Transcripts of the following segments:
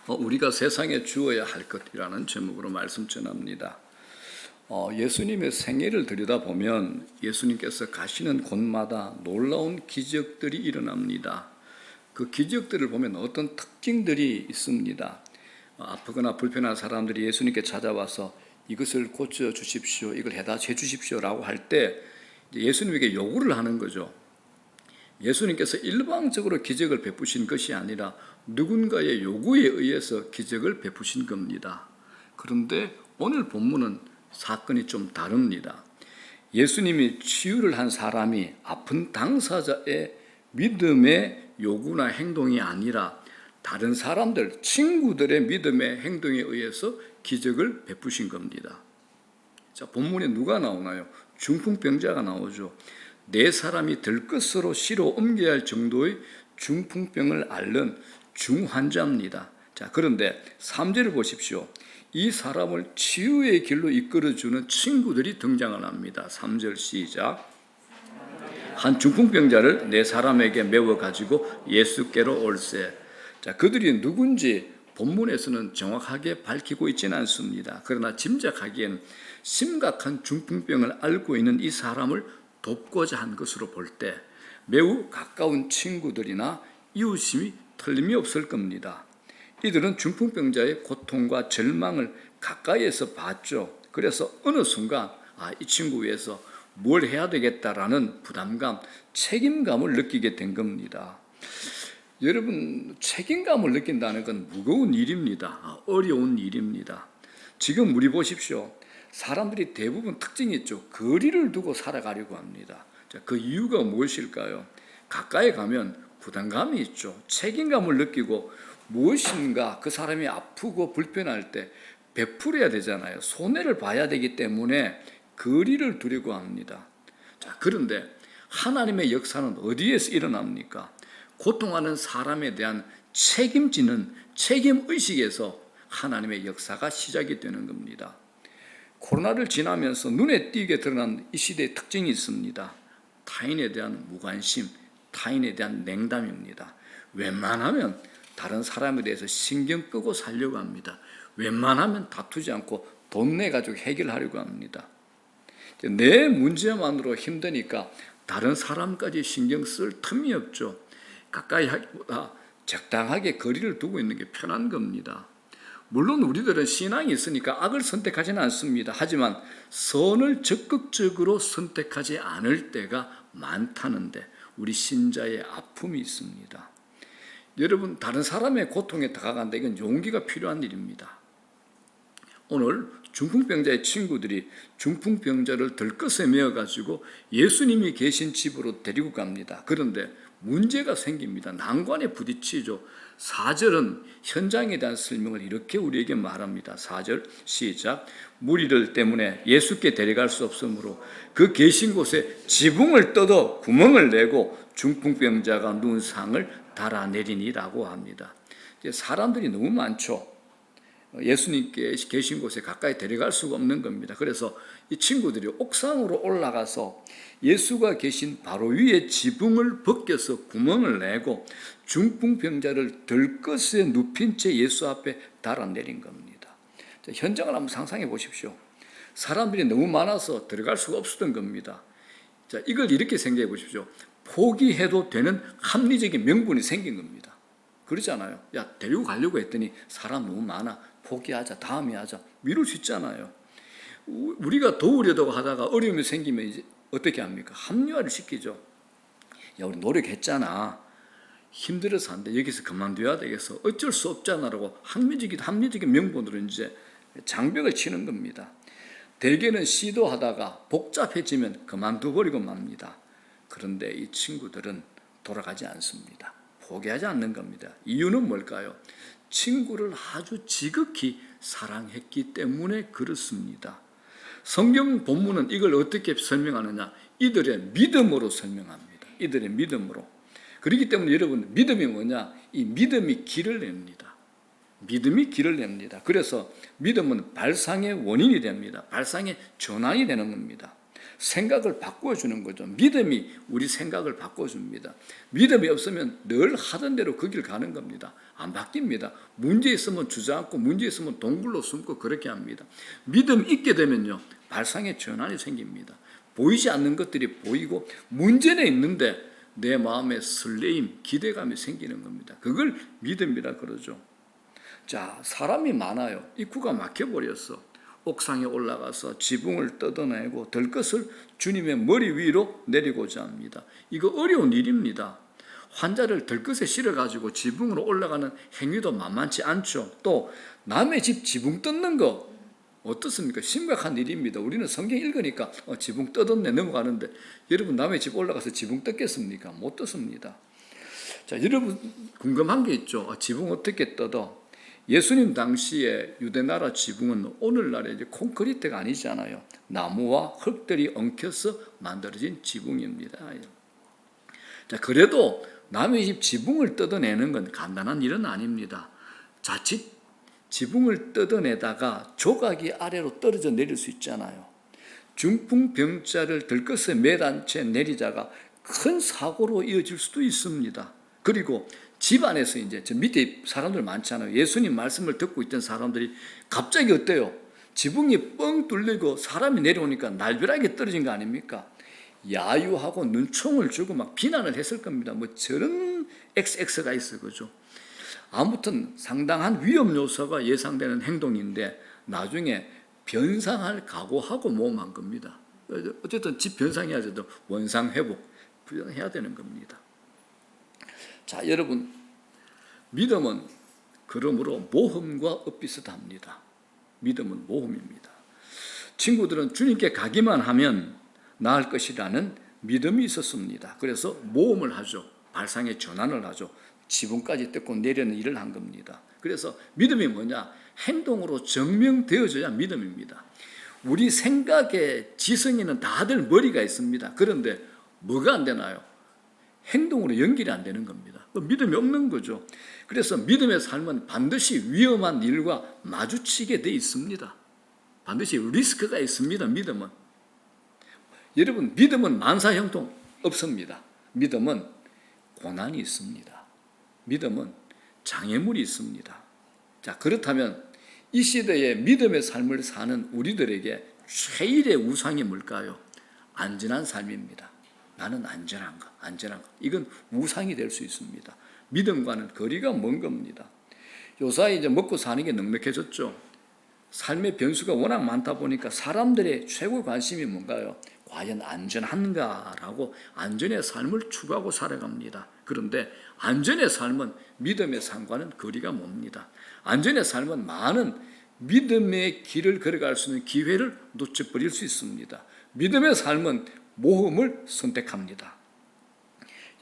우리가 세상에 주어야 할 것이라는 제목으로 말씀 전합니다. 예수님의 생애를 들여다보면 예수님께서 가시는 곳마다 놀라운 기적들이 일어납니다. 그 기적들을 보면 어떤 특징들이 있습니다. 아프거나 불편한 사람들이 예수님께 찾아와서 이것을 고쳐주십시오, 이걸 해다 해주십시오라고 할 때 예수님에게 요구를 하는 거죠. 예수님께서 일방적으로 기적을 베푸신 것이 아니라 누군가의 요구에 의해서 기적을 베푸신 겁니다. 그런데 오늘 본문은 사건이 좀 다릅니다. 예수님이 치유를 한 사람이 아픈 당사자의 믿음의 요구나 행동이 아니라 다른 사람들, 친구들의 믿음의 행동에 의해서 기적을 베푸신 겁니다. 자, 본문에 누가 나오나요? 중풍병자가 나오죠. 네 사람이 들것으로 시로 옮겨야 할 정도의 중풍병을 앓는 중환자입니다. 자, 그런데 3절을 보십시오. 이 사람을 치유의 길로 이끌어주는 친구들이 등장을 합니다. 3절 시작. 한 중풍병자를 네 사람에게 메워 가지고 예수께로 올세. 자, 그들이 누군지 본문에서는 정확하게 밝히고 있지는 않습니다. 그러나 짐작하기엔 심각한 중풍병을 앓고 있는 이 사람을 돕고자 한 것으로 볼 때 매우 가까운 친구들이나 이웃심이 틀림이 없을 겁니다. 이들은 중풍병자의 고통과 절망을 가까이에서 봤죠. 그래서 어느 순간 이 친구 위해서 뭘 해야 되겠다라는 부담감, 책임감을 느끼게 된 겁니다. 여러분, 책임감을 느낀다는 건 무거운 일입니다. 어려운 일입니다. 지금 우리 보십시오. 사람들이 대부분 특징이 있죠. 거리를 두고 살아가려고 합니다. 그 이유가 무엇일까요? 가까이 가면 부담감이 있죠. 책임감을 느끼고 무엇인가 그 사람이 아프고 불편할 때 베풀어야 되잖아요. 손해를 봐야 되기 때문에 거리를 두려고 합니다. 자, 그런데 하나님의 역사는 어디에서 일어납니까? 고통하는 사람에 대한 책임지는 책임의식에서 하나님의 역사가 시작이 되는 겁니다. 코로나를 지나면서 눈에 띄게 드러난 이 시대의 특징이 있습니다. 타인에 대한 무관심, 타인에 대한 냉담입니다. 웬만하면 다른 사람에 대해서 신경 끄고 살려고 합니다. 웬만하면 다투지 않고 돈 내가지고 해결하려고 합니다. 내 문제만으로 힘드니까 다른 사람까지 신경 쓸 틈이 없죠. 가까이 하기보다 적당하게 거리를 두고 있는 게 편한 겁니다. 물론 우리들은 신앙이 있으니까 악을 선택하지는 않습니다. 하지만 선을 적극적으로 선택하지 않을 때가 많다는데 우리 신자의 아픔이 있습니다. 여러분, 다른 사람의 고통에 다가간다, 이건 용기가 필요한 일입니다. 오늘 중풍병자의 친구들이 중풍병자를 들것에 메어가지고 예수님이 계신 집으로 데리고 갑니다. 그런데 문제가 생깁니다. 난관에 부딪히죠. 4절은 현장에 대한 설명을 이렇게 우리에게 말합니다. 4절 시작. 무리들 때문에 예수께 데려갈 수 없으므로 그 계신 곳에 지붕을 뜯어 구멍을 내고 중풍병자가 누운 상을 달아내리니라고 합니다. 사람들이 너무 많죠. 예수님께 계신 곳에 가까이 데려갈 수가 없는 겁니다. 그래서 이 친구들이 옥상으로 올라가서 예수가 계신 바로 위에 지붕을 벗겨서 구멍을 내고 중풍병자를 들것에 눕힌 채 예수 앞에 달아내린 겁니다. 현장을 한번 상상해 보십시오. 사람들이 너무 많아서 들어갈 수가 없었던 겁니다. 자, 이걸 이렇게 생각해 보십시오. 포기해도 되는 합리적인 명분이 생긴 겁니다. 그러잖아요. 야, 데리고 가려고 했더니 사람 너무 많아. 포기하자, 다음에 하자. 미룰 수 있잖아요. 우리가 도우려고 하다가 어려움이 생기면 이제 어떻게 합니까? 합리화를 시키죠. 야, 우리 노력했잖아. 힘들어서 안 돼. 여기서 그만둬야 되겠어. 어쩔 수 없잖아라고 합리적인 명분으로 이제 장벽을 치는 겁니다. 대개는 시도하다가 복잡해지면 그만둬버리고 맙니다. 그런데 이 친구들은 돌아가지 않습니다. 포기하지 않는 겁니다. 이유는 뭘까요? 친구를 아주 지극히 사랑했기 때문에 그렇습니다. 성경 본문은 이걸 어떻게 설명하느냐? 이들의 믿음으로 설명합니다. 이들의 믿음으로. 그렇기 때문에 여러분, 믿음이 뭐냐? 이 믿음이 길을 냅니다. 믿음이 길을 냅니다. 그래서 믿음은 발상의 원인이 됩니다. 발상의 전환이 되는 겁니다. 생각을 바꿔주는 거죠. 믿음이 우리 생각을 바꿔줍니다. 믿음이 없으면 늘 하던 대로 그 길 가는 겁니다. 안 바뀝니다. 문제 있으면 주저앉고 문제 있으면 동굴로 숨고 그렇게 합니다. 믿음 있게 되면요, 발상의 전환이 생깁니다. 보이지 않는 것들이 보이고 문제는 있는데 내 마음에 설레임, 기대감이 생기는 겁니다. 그걸 믿음이라 그러죠. 자, 사람이 많아요. 입구가 막혀버렸어. 옥상에 올라가서 지붕을 뜯어내고 들것을 주님의 머리 위로 내리고자 합니다. 이거 어려운 일입니다. 환자를 들것에 실어가지고 지붕으로 올라가는 행위도 만만치 않죠. 또 남의 집 지붕 뜯는 거 어떻습니까? 심각한 일입니다. 우리는 성경 읽으니까 지붕 뜯었네 넘어가는데 여러분 남의 집 올라가서 지붕 뜯겠습니까? 못 뜯습니다. 자, 여러분 궁금한 게 있죠. 지붕 어떻게 뜯어? 예수님 당시에 유대나라 지붕은 오늘날의 이제 콘크리트가 아니잖아요. 나무와 흙들이 엉켜서 만들어진 지붕입니다. 자, 그래도 남의 집 지붕을 뜯어내는 건 간단한 일은 아닙니다. 자칫 지붕을 뜯어내다가 조각이 아래로 떨어져 내릴 수 있잖아요. 중풍병자를 들것에 매단 채 내리자가 큰 사고로 이어질 수도 있습니다. 그리고 집안에서 이제 저 밑에 사람들 많잖아요. 예수님 말씀을 듣고 있던 사람들이 갑자기 어때요? 지붕이 뻥 뚫리고 사람이 내려오니까 날벼락이 떨어진 거 아닙니까? 야유하고 눈총을 주고 막 비난을 했을 겁니다. 뭐 저런 XX가 있어, 그죠? 아무튼 상당한 위험 요소가 예상되는 행동인데 나중에 변상할 각오하고 모험한 겁니다. 어쨌든 집 변상해야죠. 원상 회복 해야 되는 겁니다. 자, 여러분, 믿음은 그러므로 모험과 엇비슷합니다. 믿음은 모험입니다. 친구들은 주님께 가기만 하면 나을 것이라는 믿음이 있었습니다. 그래서 모험을 하죠. 발상의 전환을 하죠. 지붕까지 뜯고 내려는 일을 한 겁니다. 그래서 믿음이 뭐냐? 행동으로 증명되어져야 믿음입니다. 우리 생각의 지성에는 다들 머리가 있습니다. 그런데 뭐가 안 되나요? 행동으로 연결이 안 되는 겁니다. 믿음이 없는 거죠. 그래서 믿음의 삶은 반드시 위험한 일과 마주치게 돼 있습니다. 반드시 리스크가 있습니다. 믿음은. 여러분, 믿음은 만사형통 없습니다. 믿음은 고난이 있습니다. 믿음은 장애물이 있습니다. 자, 그렇다면 이 시대에 믿음의 삶을 사는 우리들에게 최일의 우상이 뭘까요? 안전한 삶입니다. 나는 안전한가? 이건 우상이 될 수 있습니다. 믿음과는 거리가 먼 겁니다. 요사이 이제 먹고 사는 게 넉넉해졌죠. 삶의 변수가 워낙 많다 보니까 사람들의 최고 관심이 뭔가요? 과연 안전한가라고 안전의 삶을 추구하고 살아갑니다. 그런데 안전의 삶은 믿음의 삶과는 거리가 멉니다. 안전의 삶은 많은 믿음의 길을 걸어갈 수 있는 기회를 놓쳐버릴 수 있습니다. 믿음의 삶은 모험을 선택합니다.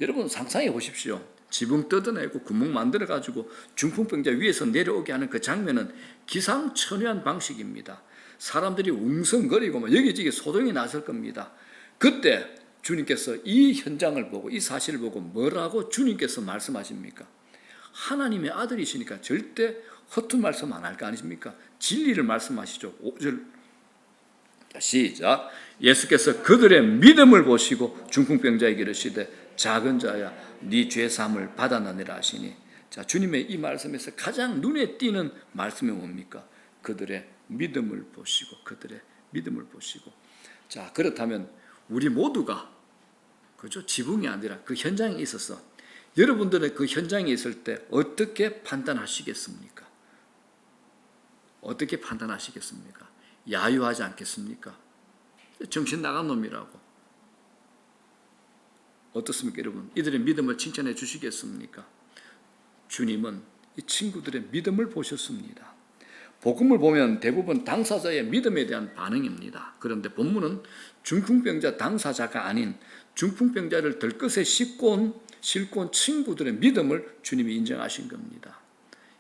여러분 상상해 보십시오. 지붕 뜯어내고 구멍 만들어가지고 중풍병자 위에서 내려오게 하는 그 장면은 기상천외한 방식입니다. 사람들이 웅성거리고 여기저기 소동이 났을 겁니다. 그때 주님께서 이 현장을 보고 이 사실을 보고 뭐라고 주님께서 말씀하십니까? 하나님의 아들이시니까 절대 허튼 말씀 안 할 거 아니십니까? 진리를 말씀하시죠. 5절 시작. 예수께서 그들의 믿음을 보시고 중풍병자에게 이르시되 작은 자야 네 죄사함을 받아나니라 하시니. 자, 주님의 이 말씀에서 가장 눈에 띄는 말씀이 뭡니까? 그들의 믿음을 보시고, 그들의 믿음을 보시고. 자, 그렇다면 우리 모두가, 그죠? 지붕이 아니라 그 현장에 있어서 여러분들은 그 현장에 있을 때 어떻게 판단하시겠습니까? 어떻게 판단하시겠습니까? 야유하지 않겠습니까? 정신 나간 놈이라고. 어떻습니까, 여러분? 이들의 믿음을 칭찬해 주시겠습니까? 주님은 이 친구들의 믿음을 보셨습니다. 복음을 보면 대부분 당사자의 믿음에 대한 반응입니다. 그런데 본문은 중풍병자 당사자가 아닌 중풍병자를 들것에 싣고 온 친구들의 믿음을 주님이 인정하신 겁니다.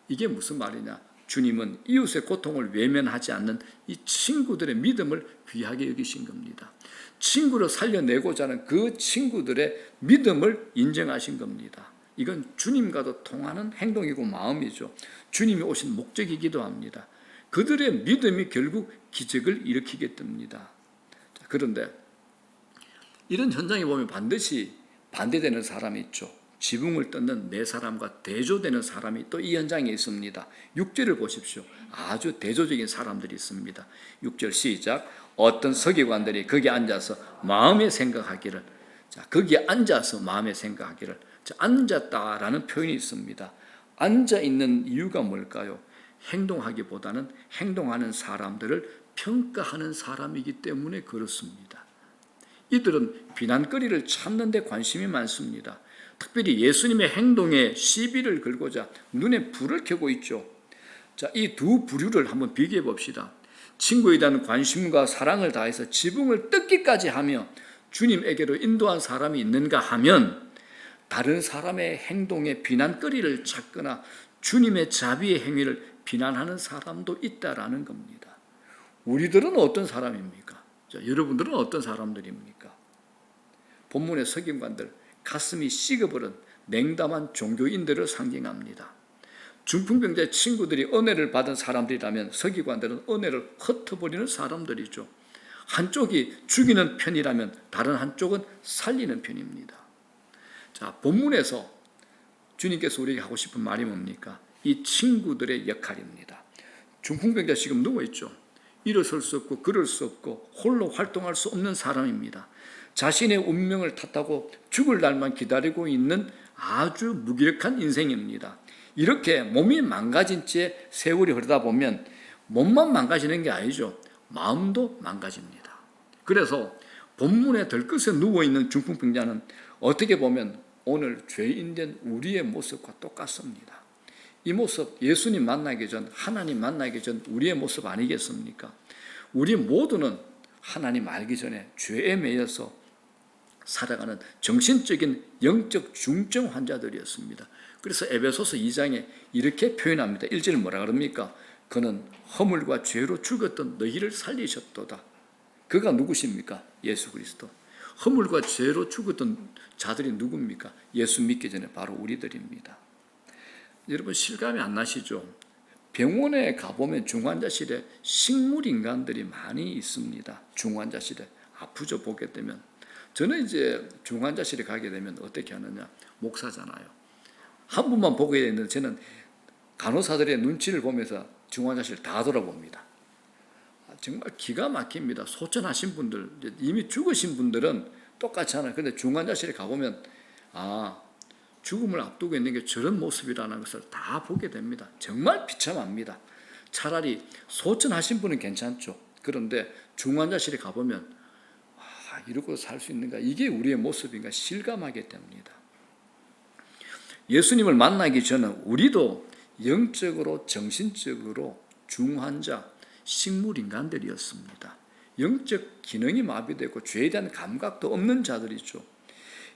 이게 무슨 말이냐? 주님은 이웃의 고통을 외면하지 않는 이 친구들의 믿음을 귀하게 여기신 겁니다. 친구를 살려내고자 하는 그 친구들의 믿음을 인정하신 겁니다. 이건 주님과도 통하는 행동이고 마음이죠. 주님이 오신 목적이기도 합니다. 그들의 믿음이 결국 기적을 일으키게 됩니다. 그런데 이런 현장에 보면 반드시 반대되는 사람이 있죠. 지붕을 뜯는 네 사람과 대조되는 사람이 또 이 현장에 있습니다. 6절을 보십시오. 아주 대조적인 사람들이 있습니다. 6절 시작. 어떤 서기관들이 거기 앉아서 마음에 생각하기를, 자, 거기에 앉아서 마음에 생각하기를, 자, 앉았다라는 표현이 있습니다. 앉아 있는 이유가 뭘까요? 행동하기보다는 행동하는 사람들을 평가하는 사람이기 때문에 그렇습니다. 이들은 비난거리를 찾는 데 관심이 많습니다. 특별히 예수님의 행동에 시비를 걸고자 눈에 불을 켜고 있죠. 자, 이 두 부류를 한번 비교해 봅시다. 친구에 대한 관심과 사랑을 다해서 지붕을 뜯기까지 하며 주님에게로 인도한 사람이 있는가 하면, 다른 사람의 행동에 비난거리를 찾거나 주님의 자비의 행위를 비난하는 사람도 있다라는 겁니다. 우리들은 어떤 사람입니까? 자, 여러분들은 어떤 사람들입니까? 본문의 서기관들, 가슴이 식어버린 냉담한 종교인들을 상징합니다. 중풍병자의 친구들이 은혜를 받은 사람들이라면 서기관들은 은혜를 흩어버리는 사람들이죠. 한쪽이 죽이는 편이라면 다른 한쪽은 살리는 편입니다. 자, 본문에서 주님께서 우리에게 하고 싶은 말이 뭡니까? 이 친구들의 역할입니다. 중풍병자 지금 누워있죠. 일어설 수 없고 걸을 수 없고 홀로 활동할 수 없는 사람입니다. 자신의 운명을 탓하고 죽을 날만 기다리고 있는 아주 무기력한 인생입니다. 이렇게 몸이 망가진 채 세월이 흐르다 보면 몸만 망가지는 게 아니죠. 마음도 망가집니다. 그래서 본문에 들것에 누워있는 중풍병자는 어떻게 보면 오늘 죄인된 우리의 모습과 똑같습니다. 이 모습, 예수님 만나기 전, 하나님 만나기 전 우리의 모습 아니겠습니까? 우리 모두는 하나님 알기 전에 죄에 매여서 살아가는 정신적인 영적 중증 환자들이었습니다. 그래서 에베소서 2장에 이렇게 표현합니다. 1절은 뭐라 그럽니까? 그는 허물과 죄로 죽었던 너희를 살리셨도다. 그가 누구십니까? 예수 그리스도. 허물과 죄로 죽었던 자들이 누굽니까? 예수 믿기 전에 바로 우리들입니다. 여러분 실감이 안 나시죠? 병원에 가보면 중환자실에 식물인간들이 많이 있습니다. 중환자실에 아프죠, 보게 되면. 저는 이제 중환자실에 가게 되면 어떻게 하느냐, 목사잖아요. 한 분만 보게 되는데 저는 간호사들의 눈치를 보면서 중환자실 다 돌아봅니다. 정말 기가 막힙니다. 소천하신 분들, 이미 죽으신 분들은 똑같이 하나요. 그런데 중환자실에 가보면 죽음을 앞두고 있는 게 저런 모습이라는 것을 다 보게 됩니다. 정말 비참합니다. 차라리 소천하신 분은 괜찮죠. 그런데 중환자실에 가보면 이러고 살 수 있는가? 이게 우리의 모습인가? 실감하게 됩니다. 예수님을 만나기 전에 우리도 영적으로 정신적으로 중환자, 식물인간들이었습니다. 영적 기능이 마비되고 죄에 대한 감각도 없는 자들이죠.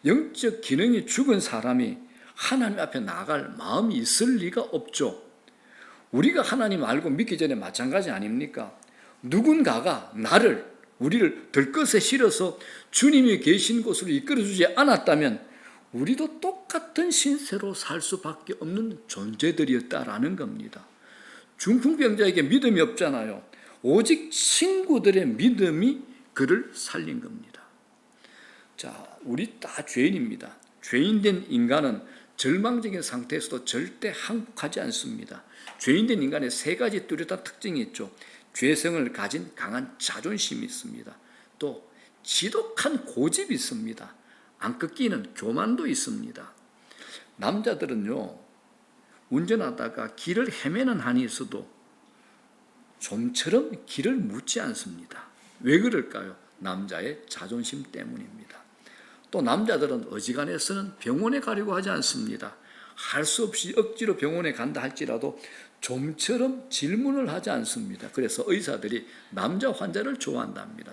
영적 기능이 죽은 사람이 하나님 앞에 나갈 마음이 있을 리가 없죠. 우리가 하나님 알고 믿기 전에 마찬가지 아닙니까? 누군가가 우리를 들것에 실어서 주님이 계신 곳으로 이끌어주지 않았다면 우리도 똑같은 신세로 살 수밖에 없는 존재들이었다라는 겁니다. 중풍병자에게 믿음이 없잖아요. 오직 친구들의 믿음이 그를 살린 겁니다. 자, 우리 다 죄인입니다. 죄인된 인간은 절망적인 상태에서도 절대 항복하지 않습니다. 죄인된 인간의 세 가지 뚜렷한 특징이 있죠. 죄성을 가진 강한 자존심이 있습니다. 또 지독한 고집이 있습니다. 안 꺾이는 교만도 있습니다. 남자들은요, 운전하다가 길을 헤매는 한이 있어도 좀처럼 길을 묻지 않습니다. 왜 그럴까요? 남자의 자존심 때문입니다. 또 남자들은 어지간해서는 병원에 가려고 하지 않습니다. 할 수 없이 억지로 병원에 간다 할지라도 좀처럼 질문을 하지 않습니다. 그래서 의사들이 남자 환자를 좋아한답니다.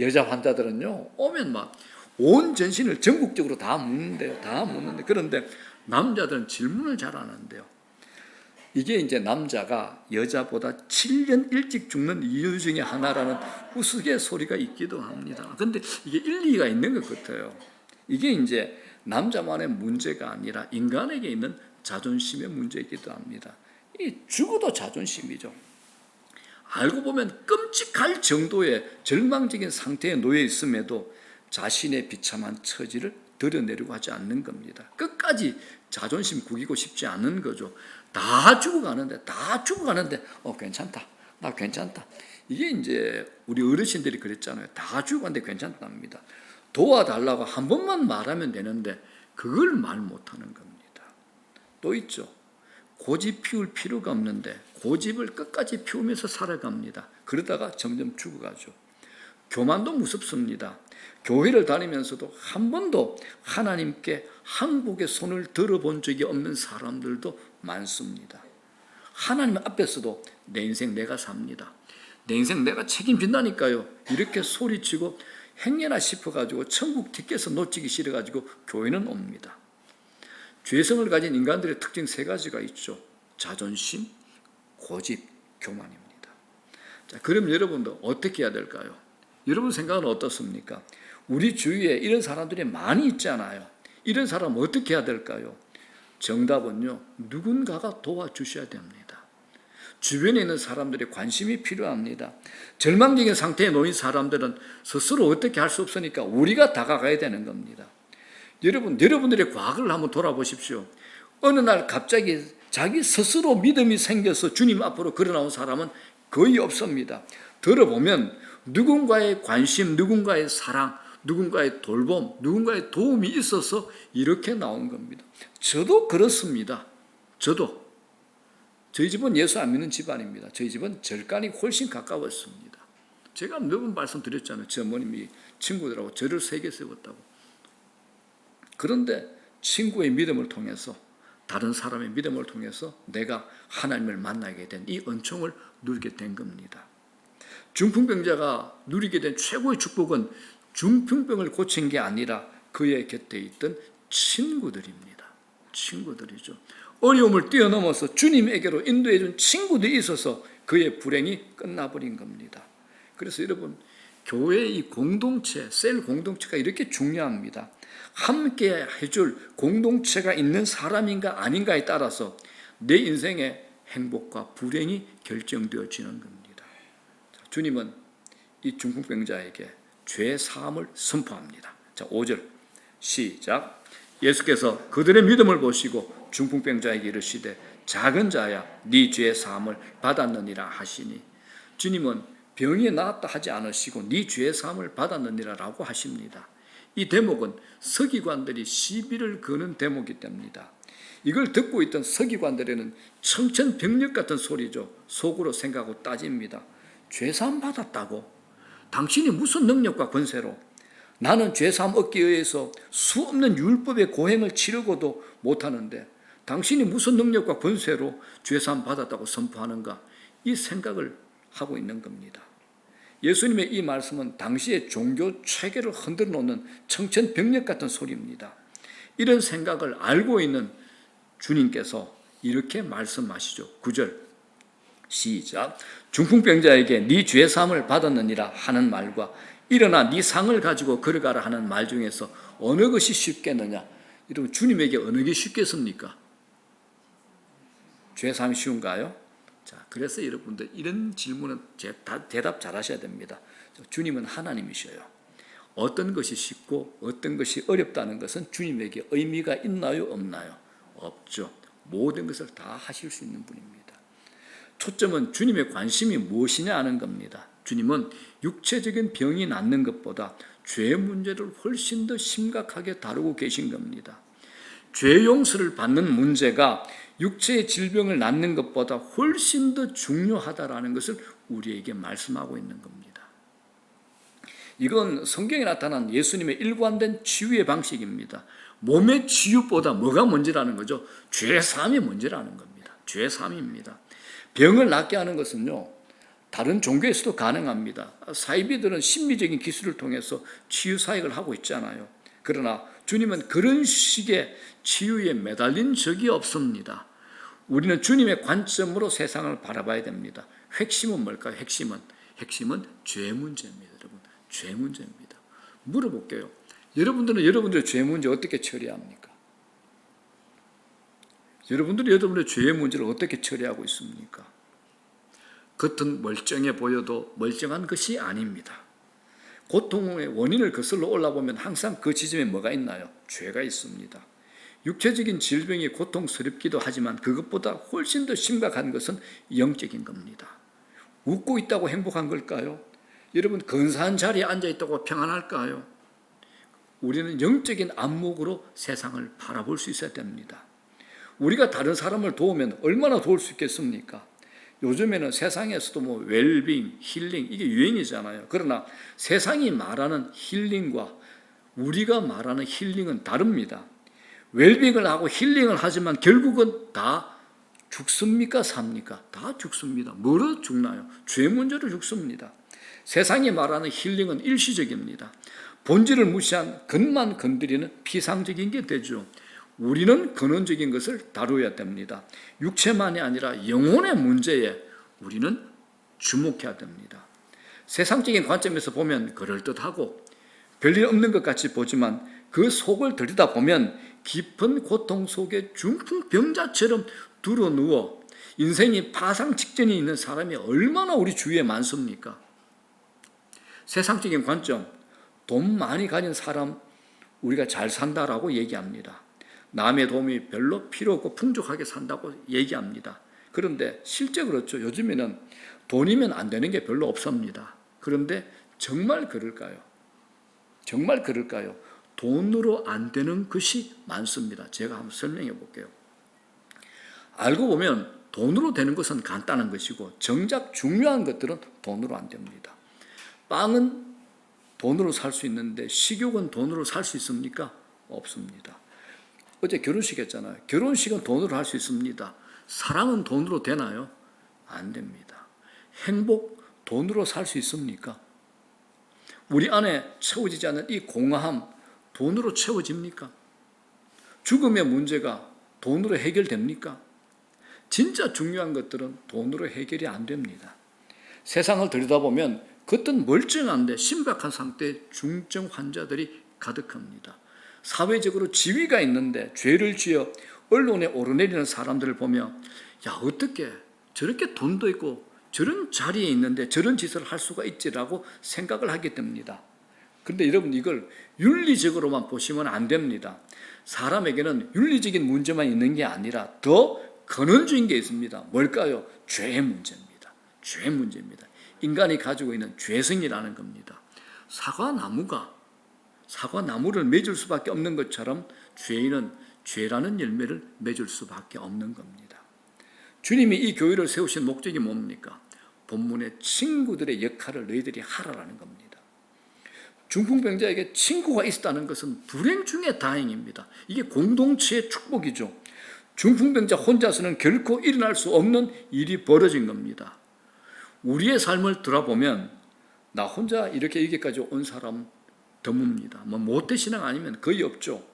여자 환자들은요, 오면 막 온 전신을 전국적으로 다 묻는데요. 다 묻는데, 그런데 남자들은 질문을 잘 안 하는데요. 이게 이제 남자가 여자보다 7년 일찍 죽는 이유 중에 하나라는 우스갯소리가 있기도 합니다. 그런데 이게 일리가 있는 것 같아요. 이게 이제 남자만의 문제가 아니라 인간에게 있는 자존심의 문제이기도 합니다. 이 죽어도 자존심이죠. 알고 보면 끔찍할 정도의 절망적인 상태에 놓여 있음에도 자신의 비참한 처지를 드러내려고 하지 않는 겁니다. 끝까지 자존심 구기고 싶지 않은 거죠. 다 죽어가는데 괜찮다. 나 괜찮다. 이게 이제 우리 어르신들이 그랬잖아요. 다 죽어가는데 괜찮답니다. 도와달라고 한 번만 말하면 되는데 그걸 말 못하는 겁니다. 또 있죠. 고집 피울 필요가 없는데 고집을 끝까지 피우면서 살아갑니다. 그러다가 점점 죽어가죠. 교만도 무섭습니다. 교회를 다니면서도 한 번도 하나님께 한국의 손을 들어본 적이 없는 사람들도 많습니다. 하나님 앞에서도 내 인생 내가 삽니다. 내 인생 내가 책임진다니까요. 이렇게 소리치고 행여나 싶어가지고 천국 뒷께서 놓치기 싫어가지고 교회는 옵니다. 죄성을 가진 인간들의 특징 세 가지가 있죠. 자존심, 고집, 교만입니다. 자, 그럼 여러분도 어떻게 해야 될까요? 여러분 생각은 어떻습니까? 우리 주위에 이런 사람들이 많이 있잖아요. 이런 사람 어떻게 해야 될까요? 정답은요, 누군가가 도와주셔야 됩니다. 주변에 있는 사람들의 관심이 필요합니다. 절망적인 상태에 놓인 사람들은 스스로 어떻게 할 수 없으니까 우리가 다가가야 되는 겁니다. 여러분들의 과거를 한번 돌아보십시오. 어느 날 갑자기 자기 스스로 믿음이 생겨서 주님 앞으로 걸어나온 사람은 거의 없습니다. 들어보면 누군가의 관심, 누군가의 사랑, 누군가의 돌봄, 누군가의 도움이 있어서 이렇게 나온 겁니다. 저도 그렇습니다. 저희 집은 예수 안 믿는 집안입니다. 저희 집은 절간이 훨씬 가까웠습니다. 제가 몇 번 말씀드렸잖아요. 제 어머님이 친구들하고 저를 세게 세웠다고. 그런데 친구의 믿음을 통해서, 다른 사람의 믿음을 통해서 내가 하나님을 만나게 된 이 은총을 누리게 된 겁니다. 중풍병자가 누리게 된 최고의 축복은 중풍병을 고친 게 아니라 그의 곁에 있던 친구들입니다. 친구들이죠. 어려움을 뛰어넘어서 주님에게로 인도해 준 친구들이 있어서 그의 불행이 끝나버린 겁니다. 그래서 여러분, 교회의 이 공동체, 셀 공동체가 이렇게 중요합니다. 함께 해줄 공동체가 있는 사람인가 아닌가에 따라서 내 인생의 행복과 불행이 결정되어지는 겁니다. 주님은 이 중풍병자에게 죄 사함을 선포합니다. 자, 5절 시작. 예수께서 그들의 믿음을 보시고 중풍병자에게 이르시되 작은 자야 네 죄 사함을 받았느니라 하시니, 주님은 병이 나았다 하지 않으시고 네 죄 사함을 받았느니라라고 하십니다. 이 대목은 서기관들이 시비를 거는 대목이 됩니다. 이걸 듣고 있던 서기관들에는 청천벽력 같은 소리죠. 속으로 생각하고 따집니다. 죄사함 받았다고? 당신이 무슨 능력과 권세로? 나는 죄사함 얻기에 의해서 수없는 율법의 고행을 치르고도 못하는데 당신이 무슨 능력과 권세로 죄사함 받았다고 선포하는가? 이 생각을 하고 있는 겁니다. 예수님의 이 말씀은 당시의 종교 체계를 흔들어 놓는 청천벽력 같은 소리입니다. 이런 생각을 알고 있는 주님께서 이렇게 말씀하시죠. 9절 시작. 중풍병자에게 네 죄사함을 받았느니라 하는 말과 일어나 네 상을 가지고 걸어가라 하는 말 중에서 어느 것이 쉽겠느냐? 여러분, 주님에게 어느 게 쉽겠습니까? 죄사함이 쉬운가요? 자, 그래서 여러분들 이런 질문은 대답 잘 하셔야 됩니다. 주님은 하나님이셔요. 어떤 것이 쉽고 어떤 것이 어렵다는 것은 주님에게 의미가 있나요? 없나요? 없죠. 모든 것을 다 하실 수 있는 분입니다. 초점은 주님의 관심이 무엇이냐 하는 겁니다. 주님은 육체적인 병이 낫는 것보다 죄 문제를 훨씬 더 심각하게 다루고 계신 겁니다. 죄 용서를 받는 문제가 육체의 질병을 낫는 것보다 훨씬 더 중요하다라는 것을 우리에게 말씀하고 있는 겁니다. 이건 성경에 나타난 예수님의 일관된 치유의 방식입니다. 몸의 치유보다 뭐가 먼저라는 거죠? 죄 사함이 먼저라는 겁니다. 죄 사함입니다. 병을 낫게 하는 것은요, 다른 종교에서도 가능합니다. 사이비들은 심리적인 기술을 통해서 치유 사역을 하고 있잖아요. 그러나 주님은 그런 식의 치유에 매달린 적이 없습니다. 우리는 주님의 관점으로 세상을 바라봐야 됩니다. 핵심은 뭘까요? 핵심은 죄 문제입니다. 여러분, 죄 문제입니다. 물어볼게요. 여러분들은 여러분들의 죄 문제 어떻게 처리합니까? 여러분들이 여러분들의 죄의 문제를 어떻게 처리하고 있습니까? 겉은 멀쩡해 보여도 멀쩡한 것이 아닙니다. 고통의 원인을 거슬러 올라보면 항상 그 지점에 뭐가 있나요? 죄가 있습니다. 육체적인 질병이 고통스럽기도 하지만 그것보다 훨씬 더 심각한 것은 영적인 겁니다. 웃고 있다고 행복한 걸까요? 여러분, 근사한 자리에 앉아 있다고 평안할까요? 우리는 영적인 안목으로 세상을 바라볼 수 있어야 됩니다. 우리가 다른 사람을 도우면 얼마나 도울 수 있겠습니까? 요즘에는 세상에서도 웰빙, 힐링 이게 유행이잖아요. 그러나 세상이 말하는 힐링과 우리가 말하는 힐링은 다릅니다. 웰빙을 하고 힐링을 하지만 결국은 다 죽습니까? 삽니까? 다 죽습니다. 뭐로 죽나요? 죄 문제로 죽습니다. 세상이 말하는 힐링은 일시적입니다. 본질을 무시한 겉만 건드리는 피상적인 게 되죠. 우리는 근원적인 것을 다루어야 됩니다. 육체만이 아니라 영혼의 문제에 우리는 주목해야 됩니다. 세상적인 관점에서 보면 그럴듯하고 별일 없는 것 같이 보지만 그 속을 들여다보면 깊은 고통 속에 중풍병자처럼 드러누워 인생이 파상 직전에 있는 사람이 얼마나 우리 주위에 많습니까? 세상적인 관점, 돈 많이 가진 사람 우리가 잘 산다라고 얘기합니다. 남의 도움이 별로 필요 없고 풍족하게 산다고 얘기합니다. 그런데 실제 그렇죠. 요즘에는 돈이면 안 되는 게 별로 없습니다. 그런데 정말 그럴까요? 정말 그럴까요? 돈으로 안 되는 것이 많습니다. 제가 한번 설명해 볼게요. 알고 보면 돈으로 되는 것은 간단한 것이고 정작 중요한 것들은 돈으로 안 됩니다. 빵은 돈으로 살 수 있는데 식욕은 돈으로 살 수 있습니까? 없습니다. 어제 결혼식 했잖아요. 결혼식은 돈으로 할 수 있습니다. 사랑은 돈으로 되나요? 안 됩니다. 행복 돈으로 살 수 있습니까? 우리 안에 채워지지 않는 이 공허함 돈으로 채워집니까? 죽음의 문제가 돈으로 해결됩니까? 진짜 중요한 것들은 돈으로 해결이 안 됩니다. 세상을 들여다보면 겉은 멀쩡한데 심각한 상태의 중증 환자들이 가득합니다. 사회적으로 지위가 있는데 죄를 지어 언론에 오르내리는 사람들을 보며 야 어떻게 저렇게 돈도 있고 저런 자리에 있는데 저런 짓을 할 수가 있지라고 생각을 하게 됩니다. 그런데 여러분 이걸 윤리적으로만 보시면 안 됩니다. 사람에게는 윤리적인 문제만 있는 게 아니라 더 근원적인 게 있습니다. 뭘까요? 죄의 문제입니다. 죄의 문제입니다. 인간이 가지고 있는 죄성이라는 겁니다. 사과나무를 맺을 수밖에 없는 것처럼 죄인은 죄라는 열매를 맺을 수밖에 없는 겁니다. 주님이 이 교회를 세우신 목적이 뭡니까? 본문의 친구들의 역할을 너희들이 하라라는 겁니다. 중풍병자에게 친구가 있었다는 것은 불행 중에 다행입니다. 이게 공동체의 축복이죠. 중풍병자 혼자서는 결코 일어날 수 없는 일이 벌어진 겁니다. 우리의 삶을 돌아보면 나 혼자 이렇게 여기까지 온 사람 드뭅니다. 모태신앙 아니면 거의 없죠.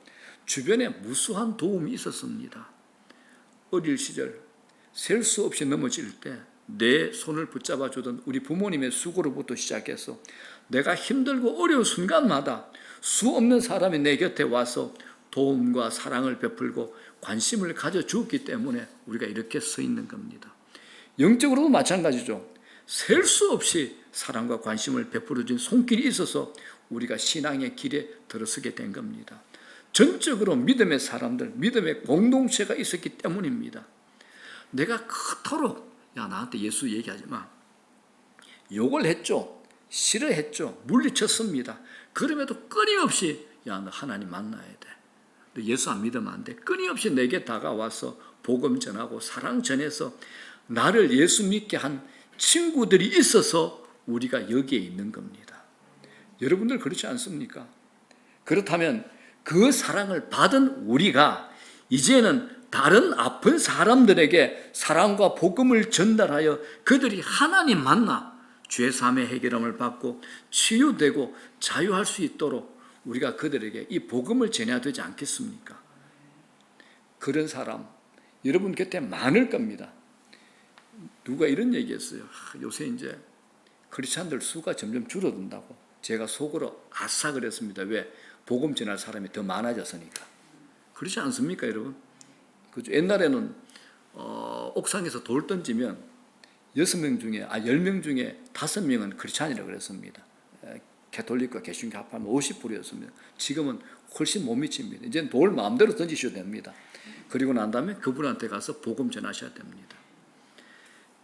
주변에 무수한 도움이 있었습니다. 어릴 시절 셀 수 없이 넘어질 때 내 손을 붙잡아 주던 우리 부모님의 수고로부터 시작해서 내가 힘들고 어려운 순간마다 수 없는 사람이 내 곁에 와서 도움과 사랑을 베풀고 관심을 가져주었기 때문에 우리가 이렇게 서 있는 겁니다. 영적으로도 마찬가지죠. 셀 수 없이 사랑과 관심을 베풀어준 손길이 있어서 우리가 신앙의 길에 들어서게 된 겁니다. 전적으로 믿음의 사람들, 믿음의 공동체가 있었기 때문입니다. 내가 그토록 야 나한테 예수 얘기하지 마. 욕을 했죠. 싫어했죠. 물리쳤습니다. 그럼에도 끊임없이 야 너 하나님 만나야 돼. 너 예수 안 믿으면 안 돼. 끊임없이 내게 다가와서 복음 전하고 사랑 전해서 나를 예수 믿게 한 친구들이 있어서 우리가 여기에 있는 겁니다. 여러분들 그렇지 않습니까? 그렇다면 그 사랑을 받은 우리가 이제는 다른 아픈 사람들에게 사랑과 복음을 전달하여 그들이 하나님 만나 죄사함의 해결함을 받고 치유되고 자유할 수 있도록 우리가 그들에게 이 복음을 전해야 되지 않겠습니까? 그런 사람 여러분 곁에 많을 겁니다. 누가 이런 얘기했어요. 요새 이제 크리스찬들 수가 점점 줄어든다고. 제가 속으로 아싸 그랬습니다. 왜? 복음 전할 사람이 더 많아졌으니까. 그렇지 않습니까, 여러분? 그죠? 옛날에는 옥상에서 돌 던지면 10명 중에 5명은 크리스찬이라고 그랬습니다. 캐톨릭과 개신교 합하면 50불이었습니다. 지금은 훨씬 못 미칩니다. 이제는 돌 마음대로 던지셔도 됩니다. 그리고 난 다음에 그분한테 가서 복음 전하셔야 됩니다.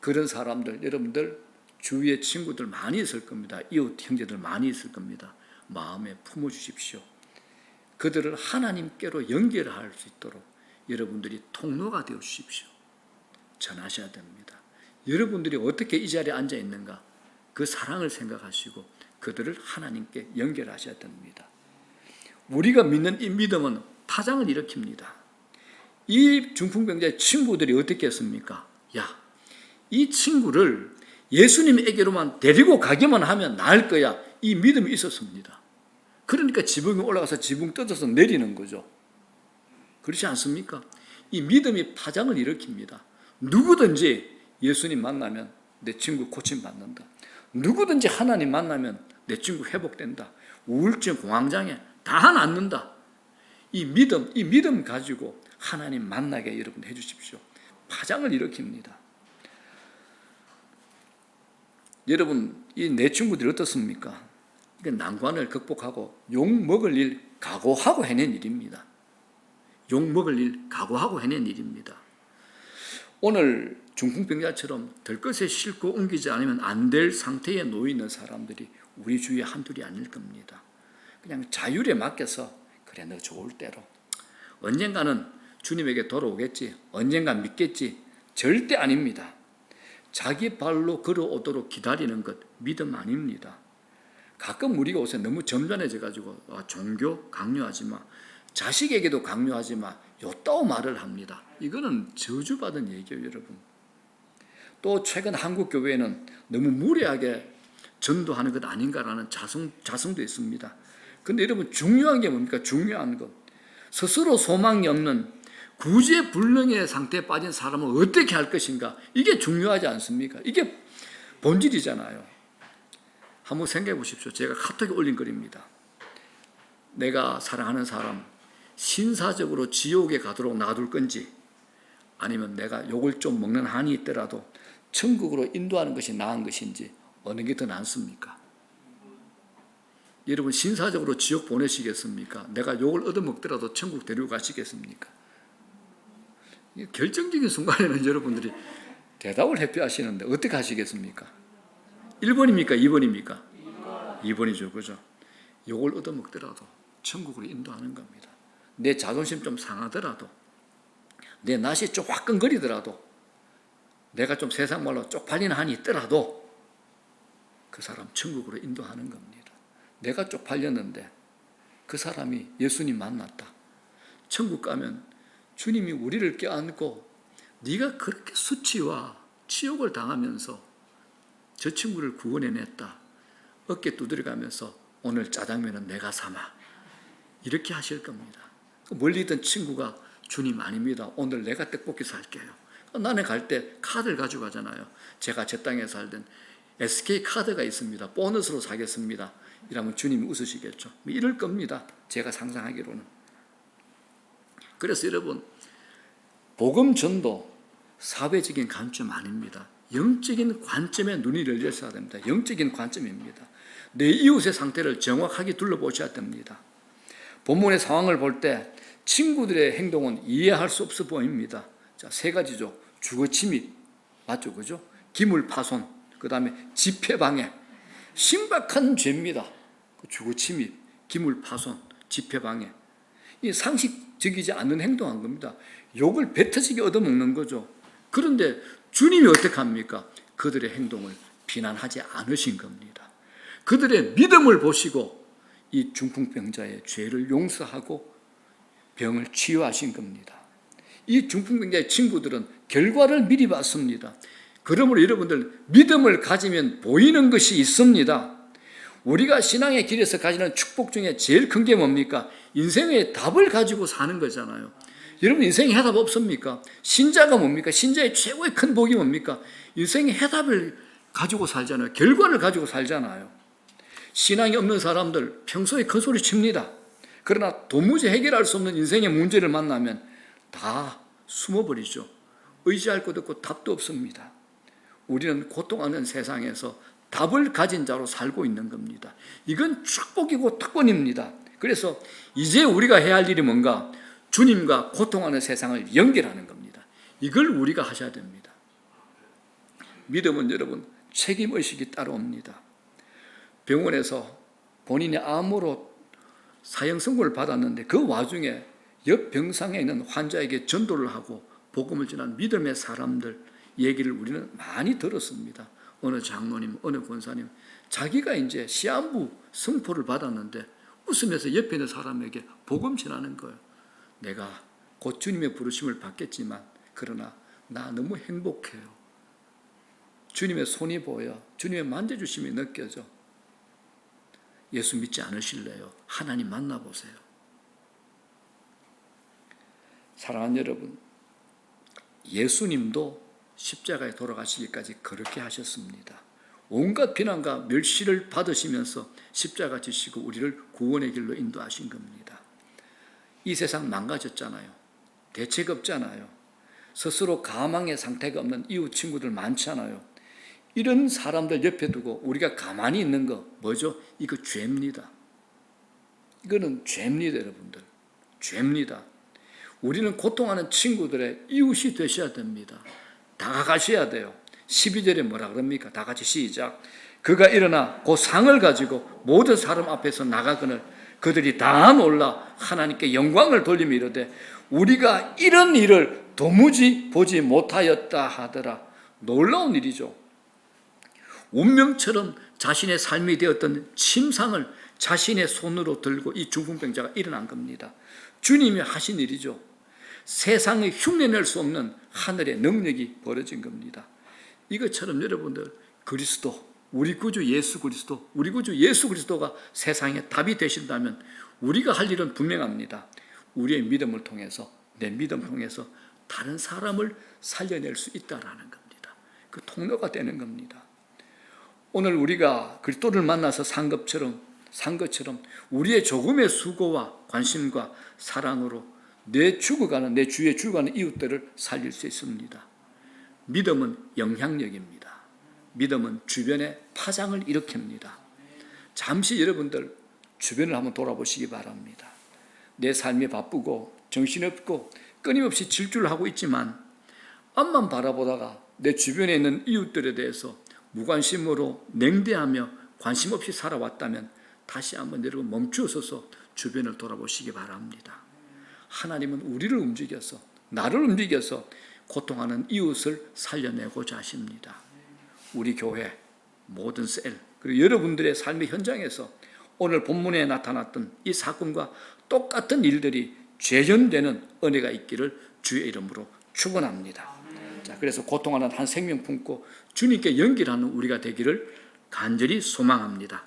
그런 사람들, 여러분들 주위에 친구들 많이 있을 겁니다. 이웃 형제들 많이 있을 겁니다. 마음에 품어주십시오. 그들을 하나님께로 연결할 수 있도록 여러분들이 통로가 되어 주십시오. 전하셔야 됩니다. 여러분들이 어떻게 이 자리에 앉아 있는가, 그 사랑을 생각하시고 그들을 하나님께 연결하셔야 됩니다. 우리가 믿는 이 믿음은 파장을 일으킵니다. 이 중풍병자의 친구들이 어떻게 했습니까? 야, 이 친구를 예수님에게로만 데리고 가기만 하면 나을 거야. 이 믿음이 있었습니다. 그러니까 지붕에 올라가서 지붕 뜯어서 내리는 거죠. 그렇지 않습니까? 이 믿음이 파장을 일으킵니다. 누구든지 예수님 만나면 내 친구 고침받는다. 누구든지 하나님 만나면 내 친구 회복된다. 우울증, 공황장애 다 낫는다. 이 믿음 가지고 하나님 만나게 여러분 해주십시오. 파장을 일으킵니다. 여러분, 이 내 친구들이 어떻습니까? 난관을 극복하고 욕 먹을 일 각오하고 해낸 일입니다. 욕 먹을 일 각오하고 해낸 일입니다. 오늘 중풍병자처럼 들것에 싣고 옮기지 않으면 안 될 상태에 놓여 있는 사람들이 우리 주위에 한둘이 아닐 겁니다. 그냥 자율에 맡겨서 그래 너 좋을 대로 언젠가는 주님에게 돌아오겠지, 언젠가 믿겠지, 절대 아닙니다. 자기 발로 걸어오도록 기다리는 것 믿음 아닙니다. 가끔 우리가 요새 너무 점잖해져 가지고 종교 강요하지 마, 자식에게도 강요하지 마, 요따오 말을 합니다. 이거는 저주받은 얘기예요, 여러분. 또 최근 한국 교회는 너무 무례하게 전도하는 것 아닌가라는 자성도 있습니다. 근데 여러분 중요한 게 뭡니까? 중요한 것. 스스로 소망이 없는 구제불능의 상태에 빠진 사람은 어떻게 할 것인가? 이게 중요하지 않습니까? 이게 본질이잖아요. 한번 생각해 보십시오. 제가 카톡에 올린 글입니다. 내가 사랑하는 사람 신사적으로 지옥에 가도록 놔둘 건지, 아니면 내가 욕을 좀 먹는 한이 있더라도 천국으로 인도하는 것이 나은 것인지, 어느 게 더 낫습니까? 여러분 신사적으로 지옥 보내시겠습니까? 내가 욕을 얻어먹더라도 천국 데리고 가시겠습니까? 결정적인 순간에는 여러분들이 대답을 회피하시는데 어떻게 하시겠습니까? 1번입니까? 2번입니까? 2번이죠. 그죠? 욕을 얻어먹더라도 천국으로 인도하는 겁니다. 내 자존심 좀 상하더라도, 내 낯이 좀 화끈거리더라도, 내가 좀 세상 말로 쪽팔리는 한이 있더라도 그 사람 천국으로 인도하는 겁니다. 내가 쪽팔렸는데 그 사람이 예수님 만났다. 천국 가면 주님이 우리를 껴안고 네가 그렇게 수치와 치욕을 당하면서 저 친구를 구원해냈다. 어깨 두드려가면서 오늘 짜장면은 내가 삼아. 이렇게 하실 겁니다. 멀리 있던 친구가 주님 아닙니다. 오늘 내가 떡볶이 살게요. 나는 갈 때 카드를 가지고 가잖아요. 제가 제 땅에 살던 SK 카드가 있습니다. 보너스로 사겠습니다. 이러면 주님이 웃으시겠죠. 이럴 겁니다. 제가 상상하기로는. 그래서 여러분, 복음 전도 사회적인 관점 아닙니다. 영적인 관점에 눈이 열려야 됩니다. 영적인 관점입니다. 내 이웃의 상태를 정확하게 둘러보셔야 됩니다. 본문의 상황을 볼 때 친구들의 행동은 이해할 수 없어 보입니다. 자, 세 가지죠. 주거 침입, 맞죠, 그죠? 기물 파손, 그 다음에 집회방해, 심각한 죄입니다. 주거 침입, 기물 파손, 집회방해. 이 상식적이지 않는 행동한 겁니다. 욕을 배 터지게 얻어먹는 거죠. 그런데 주님이 어떻게 합니까? 그들의 행동을 비난하지 않으신 겁니다. 그들의 믿음을 보시고 이 중풍병자의 죄를 용서하고 병을 치유하신 겁니다. 이 중풍병자의 친구들은 결과를 미리 봤습니다. 그러므로 여러분들 믿음을 가지면 보이는 것이 있습니다. 우리가 신앙의 길에서 가지는 축복 중에 제일 큰 게 뭡니까? 인생의 답을 가지고 사는 거잖아요. 여러분 인생에 해답 없습니까? 신자가 뭡니까? 신자의 최고의 큰 복이 뭡니까? 인생의 해답을 가지고 살잖아요. 결과를 가지고 살잖아요. 신앙이 없는 사람들 평소에 큰 소리 칩니다. 그러나 도무지 해결할 수 없는 인생의 문제를 만나면 다 숨어버리죠. 의지할 것도 없고 답도 없습니다. 우리는 고통하는 세상에서 답을 가진 자로 살고 있는 겁니다. 이건 축복이고 특권입니다. 그래서 이제 우리가 해야 할 일이 뭔가? 주님과 고통하는 세상을 연결하는 겁니다. 이걸 우리가 하셔야 됩니다. 믿음은 여러분 책임의식이 따라옵니다. 병원에서 본인의 암으로 사형 선고를 받았는데 그 와중에 옆 병상에 있는 환자에게 전도를 하고 복음을 전한 믿음의 사람들 얘기를 우리는 많이 들었습니다. 어느 장로님, 어느 권사님, 자기가 이제 시한부 선포를 받았는데 웃으면서 옆에 있는 사람에게 복음 전하는 거예요. 내가 곧 주님의 부르심을 받겠지만 그러나 나 너무 행복해요. 주님의 손이 보여, 주님의 만져주심이 느껴져. 예수 믿지 않으실래요? 하나님 만나보세요. 사랑하는 여러분, 예수님도 십자가에 돌아가시기까지 그렇게 하셨습니다. 온갖 비난과 멸시를 받으시면서 십자가 지시고 우리를 구원의 길로 인도하신 겁니다. 이 세상 망가졌잖아요. 대책 없잖아요. 스스로 가망의 상태가 없는 이웃 친구들 많잖아요. 이런 사람들 옆에 두고 우리가 가만히 있는 거 뭐죠? 이거 죄입니다. 이거는 죄입니다, 여러분들. 죄입니다. 우리는 고통하는 친구들의 이웃이 되셔야 됩니다. 다가가셔야 돼요. 12절에 뭐라 그럽니까? 다 같이 시작. 그가 일어나 그 상을 가지고 모든 사람 앞에서 나가거늘 그들이 다 놀라 하나님께 영광을 돌리며 이르되 우리가 이런 일을 도무지 보지 못하였다 하더라. 놀라운 일이죠. 운명처럼 자신의 삶이 되었던 침상을 자신의 손으로 들고 이 중풍병자가 일어난 겁니다. 주님이 하신 일이죠. 세상에 흉내낼 수 없는 하늘의 능력이 벌어진 겁니다. 이것처럼 여러분들 그리스도, 우리 구주 예수 그리스도, 우리 구주 예수 그리스도가 세상의 답이 되신다면 우리가 할 일은 분명합니다. 우리의 믿음을 통해서, 내 믿음을 통해서 다른 사람을 살려낼 수 있다라는 겁니다. 그 통로가 되는 겁니다. 오늘 우리가 그리스도를 만나서 산 것처럼 우리의 조금의 수고와 관심과 사랑으로 내 주위에 죽어가는 이웃들을 살릴 수 있습니다. 믿음은 영향력입니다. 믿음은 주변에 파장을 일으킵니다. 잠시 여러분들 주변을 한번 돌아보시기 바랍니다. 내 삶이 바쁘고 정신없고 끊임없이 질주를 하고 있지만 앞만 바라보다가 내 주변에 있는 이웃들에 대해서 무관심으로 냉대하며 관심 없이 살아왔다면 다시 한번 여러분 멈추어서서 주변을 돌아보시기 바랍니다. 하나님은 우리를 움직여서, 나를 움직여서 고통하는 이웃을 살려내고자 하십니다. 우리 교회 모든 셀 그리고 여러분들의 삶의 현장에서 오늘 본문에 나타났던 이 사건과 똑같은 일들이 재현되는 은혜가 있기를 주의 이름으로 축원합니다. 자, 그래서 고통하는 한 생명 품고 주님께 연결하는 우리가 되기를 간절히 소망합니다.